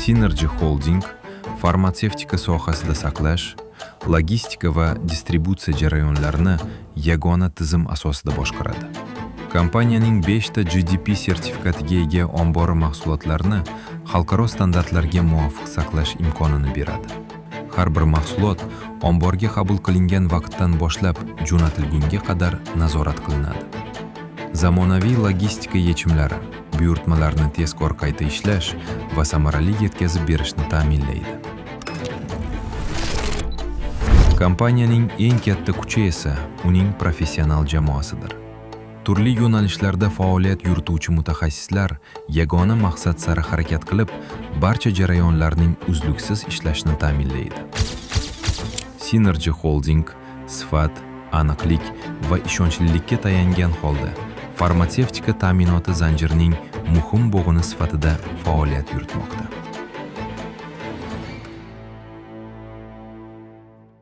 Synergy Holding farmatsevtika sohasida saqlash, logistika va distributsiya jarayonlarini yagona tizim asosida boshqaradi. Kompaniyaning 5 ta GDP sertifikatiga ega ombori mahsulotlarni xalqaro standartlarga muvofiq saqlash imkonini beradi. Har bir mahsulot omborga qabul qilingan vaqtdan boshlab jo'natilgunga qadar nazorat qilinadi. Zamonaviy logistika yechimlari buyurtmalarni tezkor qayta ishlash va samarali yetkazib berishni ta'minlaydi. Kompaniyaning eng katta kuchi esa uning professional jamoasidir. Turli yo'nalishlarda faoliyat yurituvchi mutaxassislar yagona maqsad sari harakat qilib, barcha jarayonlarning uzluksiz ishlashini ta'minlaydi. Synergy Holding sifat, aniqlik va ishonchlilikka tayangan holda farmatsevtika ta'minoti zanjirining muhim bo'g'ini sifatida faoliyat yuritmoqda.